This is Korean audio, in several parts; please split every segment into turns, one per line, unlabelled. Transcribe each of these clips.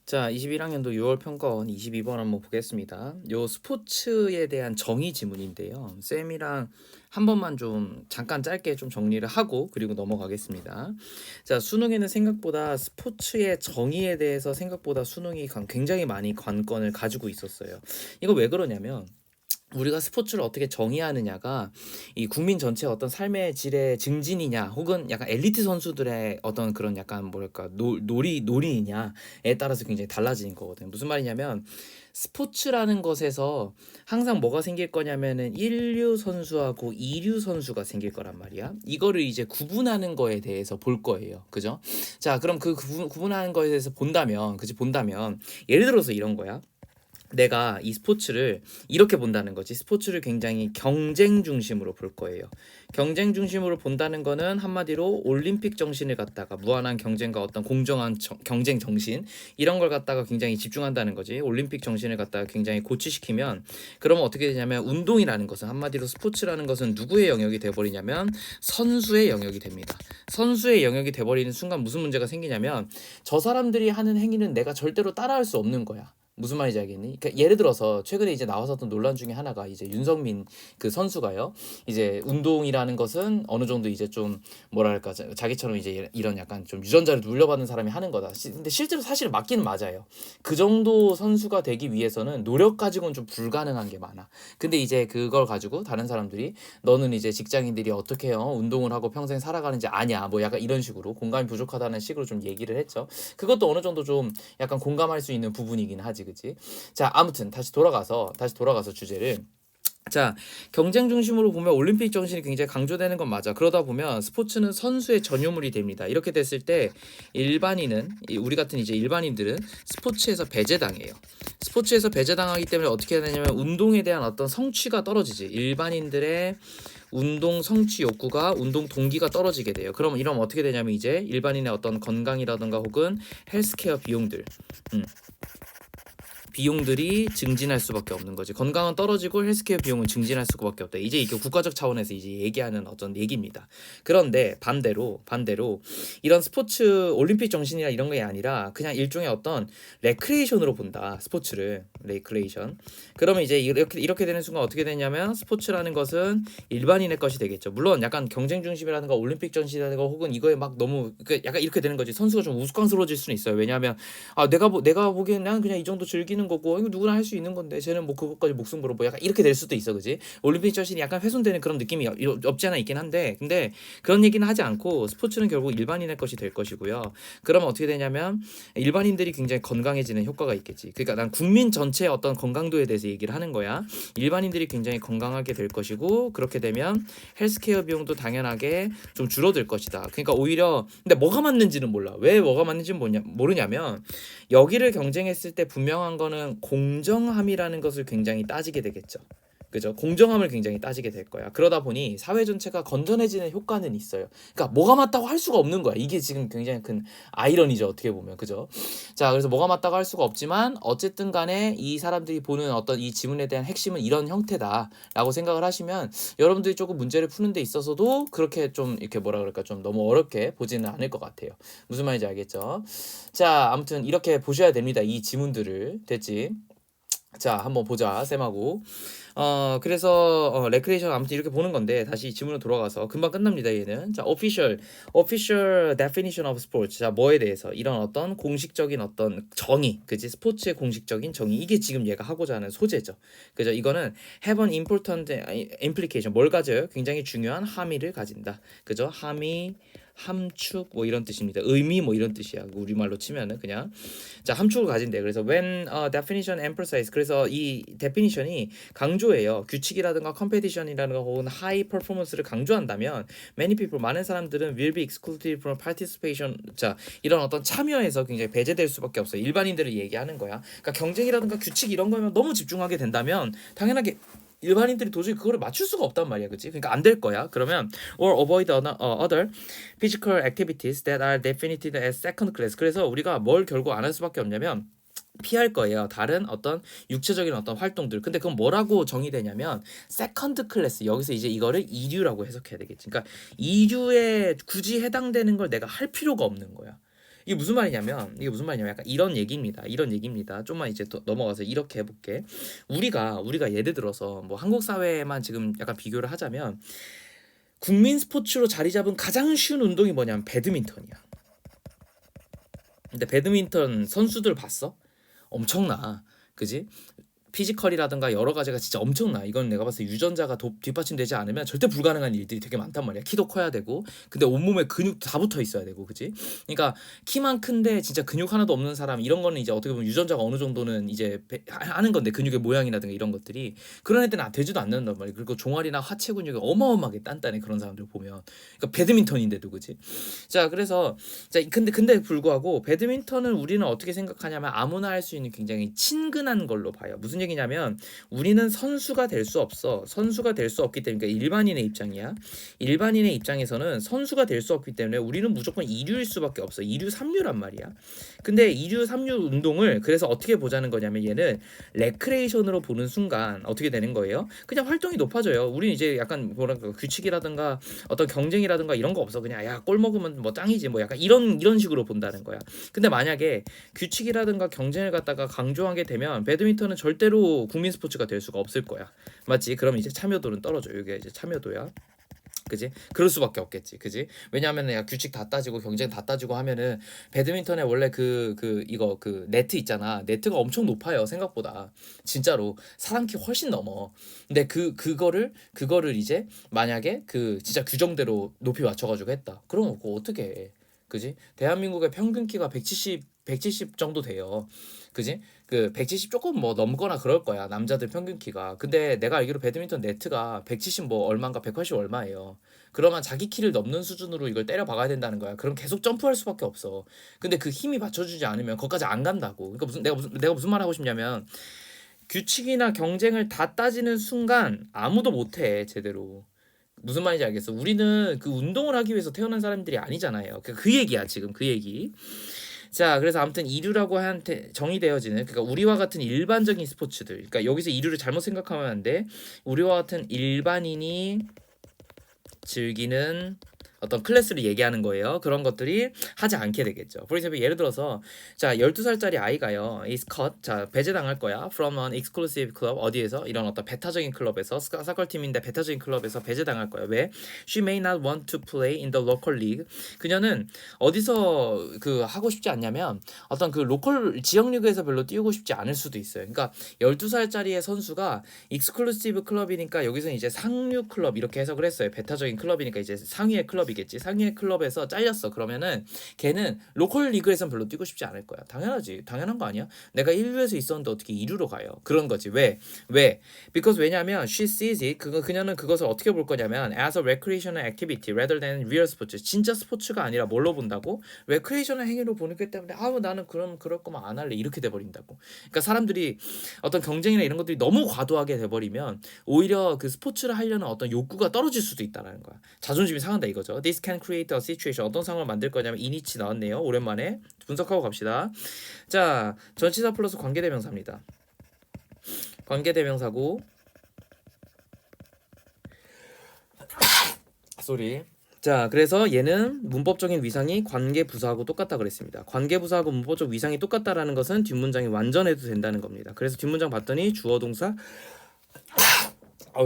자, 21학년도 6월 평가원 22번 한번 보겠습니다. 요 스포츠에 대한 정의 지문인데요. 쌤이랑 한 번만 좀 잠깐 짧게 좀 정리를 하고 그리고 넘어가겠습니다. 자, 수능에는 생각보다 스포츠의 정의에 대해서 생각보다 수능이 굉장히 많이 관건을 가지고 있었어요. 이거 왜 그러냐면 우리가 스포츠를 어떻게 정의하느냐가 이 국민 전체의 어떤 삶의 질의 증진이냐 혹은 약간 엘리트 선수들의 어떤 그런 약간 뭐랄까 놀이냐에 따라서 굉장히 달라지는 거거든요. 무슨 말이냐면 스포츠라는 것에서 항상 뭐가 생길 거냐면은 1류 선수하고 2류 선수가 생길 거란 말이야. 이거를 이제 구분하는 거에 대해서 볼 거예요. 그죠? 자, 그럼 그 구분하는 거에 대해서 본다면 예를 들어서 이런 거야. 내가 이 스포츠를 이렇게 본다는 거지. 스포츠를 굉장히 경쟁 중심으로 볼 거예요. 경쟁 중심으로 본다는 거는 한마디로 올림픽 정신을 갖다가 무한한 경쟁과 어떤 공정한 경쟁 정신 이런 걸 갖다가 굉장히 집중한다는 거지. 올림픽 정신을 갖다가 굉장히 고취시키면 그러면 어떻게 되냐면 운동이라는 것은 한마디로 스포츠라는 것은 누구의 영역이 돼버리냐면 선수의 영역이 됩니다. 선수의 영역이 돼버리는 순간 무슨 문제가 생기냐면 저 사람들이 하는 행위는 내가 절대로 따라할 수 없는 거야. 무슨 말인지 알겠니? 그러니까 예를 들어서 최근에 이제 나왔었던 논란 중에 하나가 이제 윤석민 그 선수가요. 이제 운동이라는 것은 어느 정도 이제 좀 뭐랄까 자기처럼 이제 이런 약간 좀 유전자를 물려받는 사람이 하는 거다. 근데 실제로 사실 맞기는 맞아요. 그 정도 선수가 되기 위해서는 노력 가지고는 좀 불가능한 게 많아. 근데 이제 그걸 가지고 다른 사람들이 너는 이제 직장인들이 어떻게 운동을 하고 평생 살아가는지 아냐 뭐 약간 이런 식으로 공감이 부족하다는 식으로 좀 얘기를 했죠. 그것도 어느 정도 좀 약간 공감할 수 있는 부분이긴 하지. 그치? 자, 아무튼 다시 돌아가서 주제를 자, 경쟁 중심으로 보면 올림픽 정신이 굉장히 강조되는 건 맞아. 그러다 보면 스포츠는 선수의 전유물이 됩니다. 이렇게 됐을 때 일반인은 우리 같은 이제 일반인들은 스포츠에서 배제당해요. 스포츠에서 배제당하기 때문에 어떻게 되냐면 운동에 대한 어떤 성취가 떨어지지. 일반인들의 운동 성취 욕구가 운동 동기가 떨어지게 돼요. 그럼 이러면 어떻게 되냐면 이제 일반인의 어떤 건강이라든가 혹은 헬스케어 비용들이 증진할 수밖에 없는 거지. 건강은 떨어지고 헬스케어 비용은 증진할 수밖에 없다. 이제 이게 국가적 차원에서 이제 얘기하는 어떤 얘기입니다. 그런데 반대로 이런 스포츠 올림픽 정신이나 이런 게 아니라 그냥 일종의 어떤 레크레이션으로 본다. 스포츠를 레크레이션. 그러면 이제 이렇게 되는 순간 어떻게 되냐면 스포츠라는 것은 일반인의 것이 되겠죠. 물론 약간 경쟁 중심이라든가 올림픽 정신이라든가 혹은 이거에 막 너무 약간 이렇게 되는 거지. 선수가 좀 우스꽝스러워질 수는 있어요. 왜냐하면 내가 보기엔 난 그냥 이 정도 즐기는 거고 이거 누구나 할 수 있는 건데 쟤는 뭐 그것까지 목숨 걸어 뭐 약간 이렇게 될 수도 있어. 그지? 올림픽 정신이 약간 훼손되는 그런 느낌이 없지 않아 있긴 한데 근데 그런 얘기는 하지 않고 스포츠는 결국 일반인의 것이 될 것이고요. 그러면 어떻게 되냐면 일반인들이 굉장히 건강해지는 효과가 있겠지. 그러니까 난 국민 전체의 어떤 건강도에 대해서 얘기를 하는 거야. 일반인들이 굉장히 건강하게 될 것이고 그렇게 되면 헬스케어 비용도 당연하게 좀 줄어들 것이다. 그러니까 오히려 근데 뭐가 맞는지는 몰라. 왜 뭐가 맞는지는 모르냐면 여기를 경쟁했을 때 분명한 거는 공정함이라는 것을 굉장히 따지게 되겠죠. 그죠? 공정함을 굉장히 따지게 될 거야. 그러다 보니 사회 전체가 건전해지는 효과는 있어요. 그러니까 뭐가 맞다고 할 수가 없는 거야. 이게 지금 굉장히 큰 아이러니죠. 어떻게 보면. 그죠? 자, 그래서 뭐가 맞다고 할 수가 없지만 어쨌든 간에 이 사람들이 보는 어떤 이 지문에 대한 핵심은 이런 형태다라고 생각을 하시면 여러분들이 조금 문제를 푸는 데 있어서도 그렇게 좀 이렇게 뭐라 그럴까 좀 너무 어렵게 보지는 않을 것 같아요. 무슨 말인지 알겠죠? 자, 아무튼 이렇게 보셔야 됩니다. 이 지문들을. 됐지? 자, 한번 보자. 쌤하고. 그래서 레크레이션 아무튼 이렇게 보는 건데 다시 지문으로 돌아가서 금방 끝납니다. 얘는. 자, official definition of sports. 자, 뭐에 대해서 이런 어떤 공식적인 어떤 정의, 그지? 스포츠의 공식적인 정의. 이게 지금 얘가 하고자 하는 소재죠. 그죠? 이거는 have an important implication. 뭘 가져요? 굉장히 중요한 함의를 가진다. 그죠? 함축 뭐 이런 뜻입니다. 의미 뭐 이런 뜻이야. 우리말로 치면은 그냥 자 함축을 가진대. 그래서 when definition emphasize 그래서 이 definition이 강조해요. 규칙이라든가 competition이라든가 혹은 high performance를 강조한다면 many people 많은 사람들은 will be excluded from participation. 자 이런 어떤 참여에서 굉장히 배제될 수밖에 없어요. 일반인들을 얘기하는 거야. 그러니까 경쟁이라든가 규칙 이런 거면 너무 집중하게 된다면 당연하게 일반인들이 도저히 그거를 맞출 수가 없단 말이야, 그치? 그러니까 안 될 거야. 그러면 or avoid other physical activities that are defined as second class. 그래서 우리가 뭘 결국 안 할 수밖에 없냐면 피할 거예요. 다른 어떤 육체적인 어떤 활동들. 근데 그건 뭐라고 정의되냐면 세컨드 클래스. 여기서 이제 이거를 이류라고 해석해야 되겠지. 그러니까 이류에 굳이 해당되는 걸 내가 할 필요가 없는 거야. 이게 무슨 말이냐면 약간 이런 얘기입니다. 이런 얘기입니다. 좀만 이제 더 넘어가서 이렇게 해볼게. 우리가 예를 들어서 뭐 한국 사회에만 지금 약간 비교를 하자면 국민 스포츠로 자리 잡은 가장 쉬운 운동이 뭐냐면 배드민턴이야. 근데 배드민턴 선수들 봤어? 엄청나. 그지? 피지컬이라든가 여러 가지가 진짜 엄청나. 이건 내가 봤을 때 유전자가 뒷받침되지 않으면 절대 불가능한 일들이 되게 많단 말이야. 키도 커야 되고, 근데 온몸에 근육도 다 붙어 있어야 되고, 그지? 그러니까 키만 큰데 진짜 근육 하나도 없는 사람 이런 거는 이제 어떻게 보면 유전자가 어느 정도는 이제 하는 건데 근육의 모양이라든가 이런 것들이 그런 애들은 되지도 않는단 말이야. 그리고 종아리나 하체 근육이 어마어마하게 단단해 그런 사람들 보면. 그러니까 배드민턴인데도 그지? 자 그래서 근데 불구하고 배드민턴은 우리는 어떻게 생각하냐면 아무나 할 수 있는 굉장히 친근한 걸로 봐요. 무슨 얘기냐면 우리는 선수가 될 수 없어. 선수가 될 수 없기 때문에 그러니까 일반인의 입장이야. 일반인의 입장에서는 선수가 될 수 없기 때문에 우리는 무조건 2류일 수밖에 없어. 2류, 3류란 말이야. 근데 2류, 3류 운동을 그래서 어떻게 보자는 거냐면 얘는 레크레이션으로 보는 순간 어떻게 되는 거예요? 그냥 활동이 높아져요. 우리는 이제 약간 뭐랄까 규칙이라든가 어떤 경쟁이라든가 이런 거 없어. 그냥 야 골 먹으면 뭐 짱이지 뭐 약간 이런 식으로 본다는 거야. 근데 만약에 규칙이라든가 경쟁을 갖다가 강조하게 되면 배드민턴은 절대로 국민 스포츠가 될 수가 없을 거야. 맞지? 그럼 이제 참여도는 떨어져. 이게 이제 참여도야. 그지? 그럴 수밖에 없겠지. 그지? 왜냐하면 야 규칙 다 따지고 경쟁 다 따지고 하면은 배드민턴에 원래 그 네트 있잖아. 네트가 엄청 높아요. 생각보다. 진짜로 사람 키 훨씬 넘어. 근데 그거를 이제 만약에 그 진짜 규정대로 높이 맞춰 가지고 했다. 그럼 그거 어떻게 해? 그지? 대한민국의 평균 키가 170 정도 돼요. 그지? 그 170 조금 뭐 넘거나 그럴 거야. 남자들 평균 키가. 근데 내가 알기로 배드민턴 네트가 170 뭐 얼마인가 180 얼마예요. 그러면 자기 키를 넘는 수준으로 이걸 때려 박아야 된다는 거야. 그럼 계속 점프할 수밖에 없어. 근데 그 힘이 받쳐주지 않으면 거기까지 안 간다고. 그러니까 내가 무슨 말 하고 싶냐면 규칙이나 경쟁을 다 따지는 순간 아무도 못해 제대로. 무슨 말인지 알겠어. 우리는 그 운동을 하기 위해서 태어난 사람들이 아니잖아요. 그 얘기야 지금 그 얘기. 자, 그래서 아무튼 이류라고 한테 정의되어지는 그러니까 우리와 같은 일반적인 스포츠들. 그러니까 여기서 이류를 잘못 생각하면 안 돼. 우리와 같은 일반인이 즐기는 어떤 클래스를 얘기하는 거예요. 그런 것들이 하지 않게 되겠죠. For example, 예를 들어서 자 12살짜리 아이가요. is cut. 자 배제당할 거야. From an exclusive club. 어디에서? 이런 어떤 배타적인 클럽에서 사컬팀인데 배타적인 클럽에서 배제당할 거야. 왜? She may not want to play in the local league. 그녀는 어디서 그 하고 싶지 않냐면 어떤 그 로컬 지역 리그에서 별로 뛰고 싶지 않을 수도 있어요. 그러니까 12살짜리의 선수가 익스클루시브 클럽이니까 여기서는 이제 상류 클럽 이렇게 해석을 했어요. 배타적인 클럽이니까 이제 상위의 클럽이겠지. 상위의 클럽에서 잘렸어. 그러면은 걔는 로컬 리그에선 별로 뛰고 싶지 않을 거야. 당연하지. 당연한 거 아니야? 내가 1루에서 있었는데 어떻게 2루로 가요? 그런 거지. 왜? Because 왜냐면 she sees it. 그녀는 그것을 어떻게 볼 거냐면 as a recreational activity rather than real sports. 진짜 스포츠가 아니라 뭘로 본다고? recreational 행위로 보는 게 때문에 나는 그럴 거면 안 할래. 이렇게 돼 버린다고. 그러니까 사람들이 어떤 경쟁이나 이런 것들이 너무 과도하게 돼 버리면 오히려 그 스포츠를 하려는 어떤 욕구가 떨어질 수도 있다라는 거야. 자존심이 상한다 이거죠. This can create a situation. 어떤 상황을 만들 거냐면 이니치 나왔네요. 오랜만에 분석하고 갑시다. 자, 전치사 플러스 관계대명사입니다. 관계대명사고 쏘리. 자, 그래서 얘는 문법적인 위상이 관계부사하고 똑같다 그랬습니다. 관계부사하고 문법적 위상이 똑같다라는 것은 뒷문장이 완전해도 된다는 겁니다. 그래서 뒷문장 봤더니 주어 동사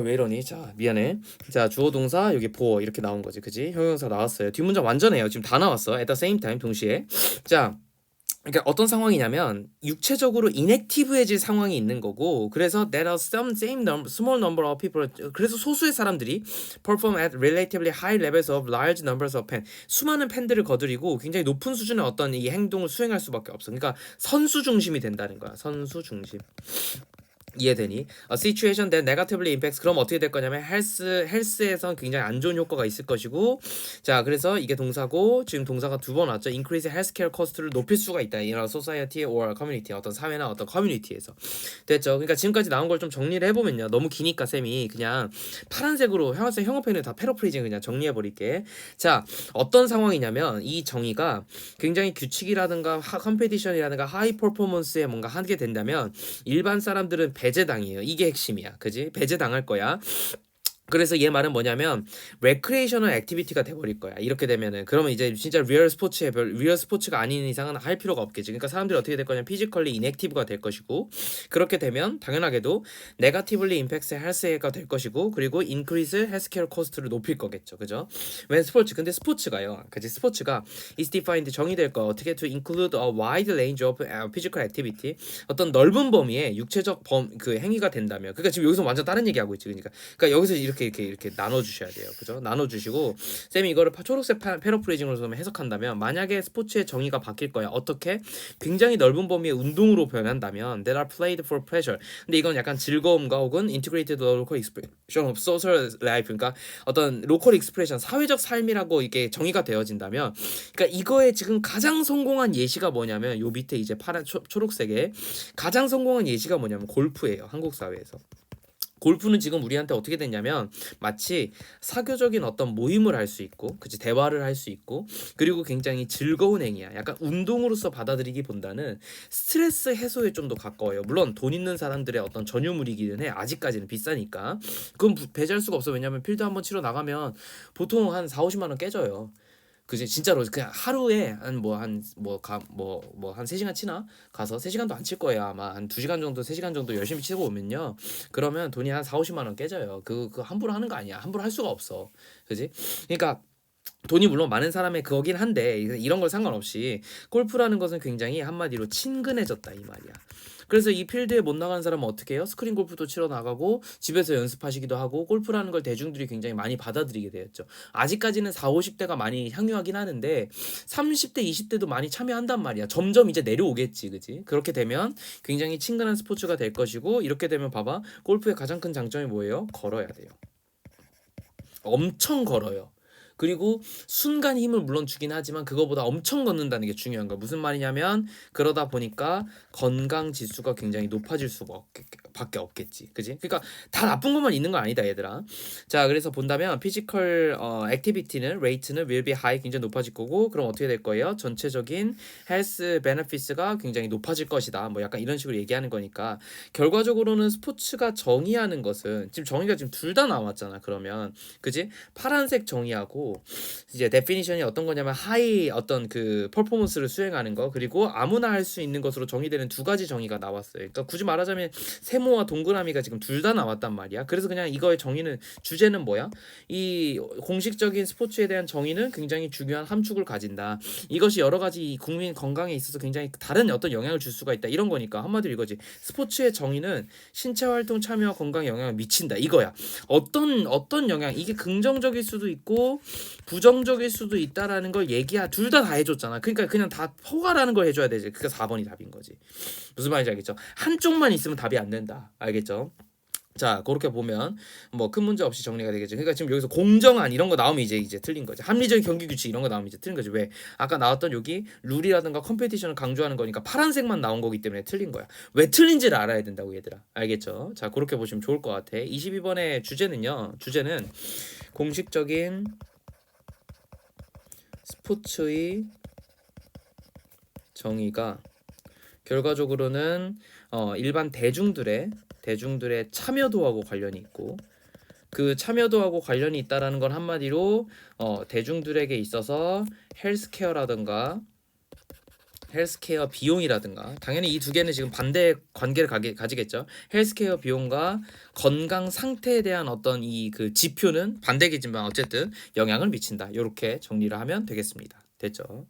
왜 이러니? 자, 미안해. 자, 주어 동사 여기 보어 이렇게 나온 거지. 그지? 형용사 나왔어요. 뒷문장 완전해요. 지금 다 나왔어. At the same time 동시에. 자, 그러니까 어떤 상황이냐면 육체적으로 inactive해질 상황이 있는 거고 그래서 there are some small number of people 그래서 소수의 사람들이 perform at relatively high levels of large numbers of pen 수많은 팬들을 거느리고 굉장히 높은 수준의 어떤 이 행동을 수행할 수밖에 없어. 그러니까 선수 중심이 된다는 거야. 선수 중심. 이해되니? A situation that negatively impacts 그럼 어떻게 될 거냐면 헬스에선 굉장히 안 좋은 효과가 있을 것이고 자 그래서 이게 동사고 지금 동사가 두 번 왔죠. Increase healthcare cost를 높일 수가 있다. 이런 society or community 어떤 사회나 어떤 커뮤니티에서 됐죠. 그러니까 지금까지 나온 걸 좀 정리를 해보면요. 너무 기니까 쌤이 그냥 파란색으로 형용편을 다 패러프레이징 그냥 정리해버릴게. 자 어떤 상황이냐면 이 정의가 굉장히 규칙이라든가 컴페티션이라든가 하이 퍼포먼스에 뭔가 하게 된다면 일반 사람들은 배제당이에요. 이게 핵심이야. 그지? 배제당할 거야. 그래서 얘 말은 뭐냐면 레크레이셔널 액티비티가 돼버릴 거야. 이렇게 되면은 그러면 이제 진짜 리얼 스포츠가 아닌 이상은 할 필요가 없겠지. 그러니까 사람들이 어떻게 될 거냐면 피지컬리 인액티브가 될 것이고 그렇게 되면 당연하게도 네가티블리 임팩트 헬스가 될 것이고 그리고 인크리스 헬스케어 코스트를 높일 거겠죠. 그죠? 왜 스포츠 근데 스포츠가요. 그지 스포츠가 is defined 정의될 거 어떻게 to include a wide range of physical activity 어떤 넓은 범위의 육체적 그 행위가 된다면 그러니까 지금 여기서 완전 다른 얘기하고 있지. 그러니까 여기서 이렇게 나눠 주셔야 돼요. 그죠? 나눠 주시고 쌤이 이거를 초록색 패러프레이징으로 좀 해석한다면 만약에 스포츠의 정의가 바뀔 거야. 어떻게? 굉장히 넓은 범위의 운동으로 변한다면 that are played for pleasure. 근데 이건 약간 즐거움과 혹은 integrated local expression of social life 그러니까 어떤 로컬 익스프레션 사회적 삶이라고 이게 정의가 되어진다면 그러니까 이거에 지금 가장 성공한 예시가 뭐냐면 요 밑에 이제 파란 초록색에 가장 성공한 예시가 뭐냐면 골프예요. 한국 사회에서. 골프는 지금 우리한테 어떻게 됐냐면 마치 사교적인 어떤 모임을 할 수 있고 그치 대화를 할 수 있고 그리고 굉장히 즐거운 행위야. 약간 운동으로서 받아들이기 보다는 스트레스 해소에 좀 더 가까워요. 물론 돈 있는 사람들의 어떤 전유물이기는 해. 아직까지는 비싸니까. 그건 배제할 수가 없어. 왜냐면 필드 한번 치러 나가면 보통 한 4, 50만 원 깨져요. 그지 진짜로 그냥 하루에 한 3시간 치나 가서 3시간도 안 칠 거예요. 아마 한 2시간 정도 3시간 정도 열심히 치고 오면요. 그러면 돈이 한 4, 50만 원 깨져요. 그 함부로 하는 거 아니야. 함부로 할 수가 없어. 그지 그러니까 돈이 물론 많은 사람의 그거긴 한데 이런 걸 상관없이 골프라는 것은 굉장히 한마디로 친근해졌다 이 말이야. 그래서 이 필드에 못 나간 사람은 어떻게 해요? 스크린 골프도 치러 나가고 집에서 연습하시기도 하고 골프라는 걸 대중들이 굉장히 많이 받아들이게 되었죠. 아직까지는 4, 50대가 많이 향유하긴 하는데 30대, 20대도 많이 참여한단 말이야. 점점 이제 내려오겠지. 그지? 그렇게 되면 굉장히 친근한 스포츠가 될 것이고 이렇게 되면 봐봐. 골프의 가장 큰 장점이 뭐예요? 걸어야 돼요. 엄청 걸어요. 그리고 순간 힘을 물론 주긴 하지만 그거보다 엄청 걷는다는 게 중요한 거야. 무슨 말이냐면 그러다 보니까 건강 지수가 굉장히 높아질 수가 밖에 없겠지. 그지? 그러니까 다 나쁜 것만 있는 거 아니다, 얘들아. 자, 그래서 본다면 피지컬 액티비티는 레이트는 will be high 굉장히 높아질 거고 그럼 어떻게 될 거예요? 전체적인 헬스 베네피스가 굉장히 높아질 것이다. 뭐 약간 이런 식으로 얘기하는 거니까 결과적으로는 스포츠가 정의하는 것은 지금 정의가 지금 둘 다 나왔잖아. 그러면 그지? 파란색 정의하고 이제 데피니션이 어떤 거냐면 하이 어떤 그 퍼포먼스를 수행하는 거 그리고 아무나 할 수 있는 것으로 정의되는 두 가지 정의가 나왔어요. 그러니까 굳이 말하자면 세모와 동그라미가 지금 둘 다 나왔단 말이야. 그래서 그냥 이거의 정의는 주제는 뭐야? 이 공식적인 스포츠에 대한 정의는 굉장히 중요한 함축을 가진다. 이것이 여러 가지 국민 건강에 있어서 굉장히 다른 어떤 영향을 줄 수가 있다. 이런 거니까 한마디로 이거지. 스포츠의 정의는 신체 활동 참여와 건강에 영향을 미친다. 이거야. 어떤 영향 이게 긍정적일 수도 있고 부정적일 수도 있다라는 걸 둘 다 해줬잖아. 그러니까 그냥 다 허가라는 걸 해줘야 되지. 그러니까 4번이 답인 거지. 무슨 말인지 알겠죠? 한쪽만 있으면 답이 안 된다. 알겠죠? 자, 그렇게 보면 뭐 큰 문제 없이 정리가 되겠죠. 그러니까 지금 여기서 공정한 이런 거 나오면 이제 틀린 거지. 합리적인 경기 규칙 이런 거 나오면 이제 틀린 거지. 왜? 아까 나왔던 여기 룰이라든가 컴페티션을 강조하는 거니까 파란색만 나온 거기 때문에 틀린 거야. 왜 틀린지를 알아야 된다고 얘들아. 알겠죠? 자, 그렇게 보시면 좋을 것 같아. 22번의 주제는 공식적인 스포츠의 정의가 결과적으로는 일반 대중들의 참여도하고 관련이 있고 그 참여도하고 관련이 있다라는 건 한마디로 대중들에게 있어서 헬스케어 비용이라든가 당연히 이 두 개는 지금 반대 관계를 가지겠죠. 헬스케어 비용과 건강 상태에 대한 어떤 이 그 지표는 반대겠지만 어쨌든 영향을 미친다. 이렇게 정리를 하면 되겠습니다. 됐죠?